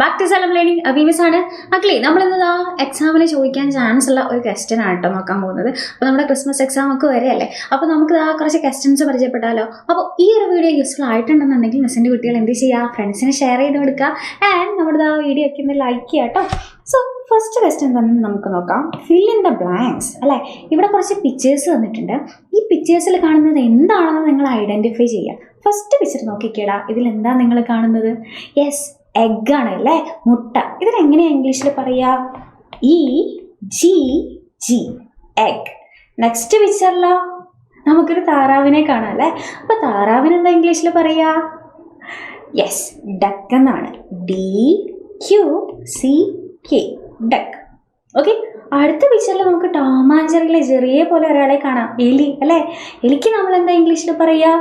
Back to സെലം learning അബീമിസ് ആണ്. മക്കളെ, നമ്മളിന്ന് എക്സാമിന് ചോദിക്കാൻ ചാൻസ് ഉള്ള ഒരു ക്വസ്റ്റ്യൻ ആണ് കേട്ടോ നോക്കാൻ പോകുന്നത്. അപ്പോൾ നമ്മുടെ ക്രിസ്മസ് എക്സാം ഒക്കെ വരെയല്ലേ, അപ്പോൾ നമുക്ക് കുറച്ച് ക്വസ്റ്റ്യൻസ് പരിചയപ്പെട്ടാലോ. അപ്പോൾ ഈ ഒരു വീഡിയോ യൂസ്ഫുൾ ആയിട്ടുണ്ടെന്നുണ്ടെങ്കിൽ മിസ്സിൻ്റെ കുട്ടികൾ എന്ത് ചെയ്യുക, ഫ്രണ്ട്സിന് ഷെയർ ചെയ്ത് കൊടുക്കുക. ആൻഡ് നമ്മുടെ വീഡിയോ ഒക്കെ ഒന്ന് ലൈക്ക് ചെയ്യുക കേട്ടോ. സോ ഫസ്റ്റ് ക്വസ്റ്റ്യൻ തന്നെ നമുക്ക് നോക്കാം. ഫിൽ ഇൻ ദ ബ്ലാങ്ക്സ് അല്ലേ. ഇവിടെ കുറച്ച് പിക്ചേഴ്സ് തന്നിട്ടുണ്ട്. ഈ പിക്ചേഴ്സിൽ കാണുന്നത് എന്താണെന്ന് നിങ്ങൾ ഐഡൻറ്റിഫൈ ചെയ്യുക. ഫസ്റ്റ് പിക്ചർ നോക്കിക്കേടാ, ഇതിലെന്താ നിങ്ങൾ കാണുന്നത്? യെസ്, എഗ് ആണ് അല്ലേ, മുട്ട. ഇതിനെങ്ങനെയാണ് ഇംഗ്ലീഷിൽ പറയുക? EGG, egg. നെക്സ്റ്റ് പിക്ചറിലോ നമുക്കൊരു താറാവിനെ കാണാം അല്ലേ. അപ്പോൾ താറാവിന് എന്താ ഇംഗ്ലീഷിൽ പറയുക? യെസ്, ഡക്ക് എന്നാണ്. DQCK, duck. ഓക്കെ, അടുത്ത പിക്ചറിൽ നമുക്ക് ടോം ആൻഡ് ജെറിയിലെ ജെറിയെ പോലെ ഒരാളെ കാണാം, എലി അല്ലേ. എലിക്ക് നമ്മൾ എന്താ ഇംഗ്ലീഷിൽ പറയുക?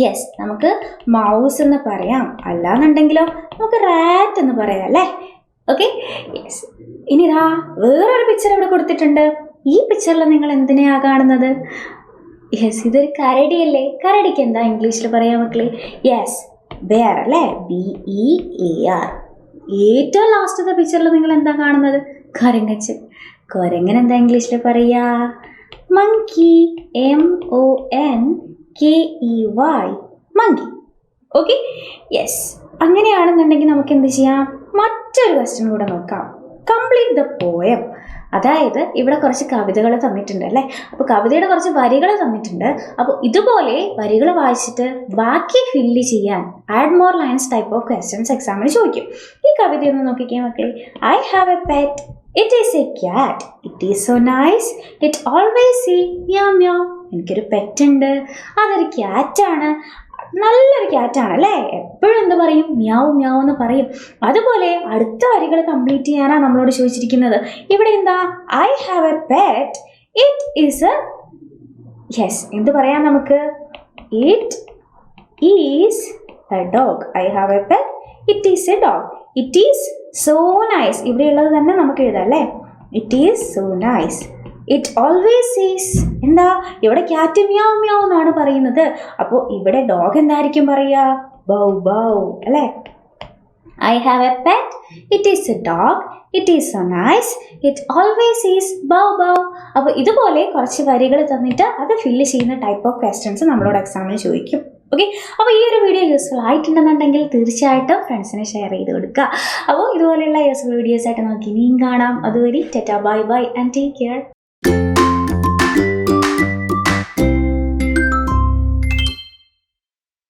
യെസ്, നമുക്ക് മൗസ് എന്ന് പറയാം, അല്ലാന്നുണ്ടെങ്കിലോ നമുക്ക് റാറ്റ് എന്ന് പറയാം അല്ലേ. Okay, yes. ഇനി വേറൊരു പിക്ചർ ഇവിടെ കൊടുത്തിട്ടുണ്ട്. ഈ പിക്ചറിൽ നിങ്ങൾ എന്തിനെയാണ് കാണുന്നത്? യെസ്, ഇതൊരു കരടിയല്ലേ. കരടിക്ക് എന്താ ഇംഗ്ലീഷിൽ പറയാം മക്കളെ? യെസ്, ബെയർ അല്ലേ, BEAR. ഏറ്റവും ലാസ്റ്റത്തെ പിക്ചറിൽ നിങ്ങൾ എന്താ കാണുന്നത്? കുരങ്ങച്ചൻ. കുരങ്ങൻ എന്താ ഇംഗ്ലീഷിൽ പറയുക? Monkey, MONKEY, monkey. Okay, yes. അങ്ങനെയാണെന്നുണ്ടെങ്കിൽ നമുക്ക് എന്ത് ചെയ്യാം? മറ്റൊരു ക്വസ്റ്റ്യൻ കൂടെ നോക്കാം. Complete the poem. അതായത് ഇവിടെ കുറച്ച് കവിതകൾ തന്നിട്ടുണ്ട് അല്ലേ. അപ്പോൾ കവിതയുടെ കുറച്ച് വരികൾ തന്നിട്ടുണ്ട്. അപ്പോൾ ഇതുപോലെ വരികൾ വായിച്ചിട്ട് ബാക്കി ഫില്ല് ചെയ്യാൻ add more lines type of questions എക്സാമിന് ചോദിക്കും. ഈ കവിതയൊന്ന് നോക്കിക്കേ മക്കളെ. I have a pet, it is a cat, it is so nice, it always see മ്യാ മ്യാ. എനിക്കൊരു പെറ്റുണ്ട്, അതൊരു ക്യാറ്റാണ്, നല്ലൊരു ക്യാറ്റാണ് അല്ലേ. എപ്പോഴും എന്ത് പറയും? മ്യാവ് മ്യാവ് എന്ന് പറയും. അതുപോലെ അടുത്ത വരികൾ കംപ്ലീറ്റ് ചെയ്യാനാണ് നമ്മളോട് ചോദിച്ചിരിക്കുന്നത്. ഇവിടെ എന്താ? I have a pet, it is A, yes, എന്ത് പറയാം നമുക്ക്? It is A dog. I have a pet, it is A dog. It is so nice. ഇവിടെയുള്ളത് തന്നെ നമുക്ക് എഴുതാം അല്ലേ. It is so nice. It always സീസ്, എന്താ ഇവിടെ ക്യാറ്റ് മ്യാവ് മ്യാവ് എന്നാണ് പറയുന്നത്. അപ്പോൾ ഇവിടെ ഡോഗ് എന്തായിരിക്കും പറയുക? ബൗ ബൗ അല്ലേ. I have a pet, it is A dog, it is so nice, it always is bow bow. അപ്പോൾ ഇതുപോലെ കുറച്ച് വരികൾ തന്നിട്ട് അത് ഫില്ല് ചെയ്യുന്ന ടൈപ്പ് ഓഫ് ക്വസ്റ്റ്യൻസ് നമ്മളോട് എക്സാമിന് ചോദിക്കും. ഓക്കെ, അപ്പോൾ ഈ ഒരു വീഡിയോ യൂസ്ഫുൾ ആയിട്ടുണ്ടെന്നുണ്ടെങ്കിൽ തീർച്ചയായിട്ടും ഫ്രണ്ട്സിനെ ഷെയർ ചെയ്ത് കൊടുക്കുക. അപ്പോൾ ഇതുപോലെയുള്ള യൂസ്ഫുൾ വീഡിയോസ് ആയിട്ട് നമുക്ക് ഇനിയും കാണാം. അതുവരെ Tata, bye bye and take care.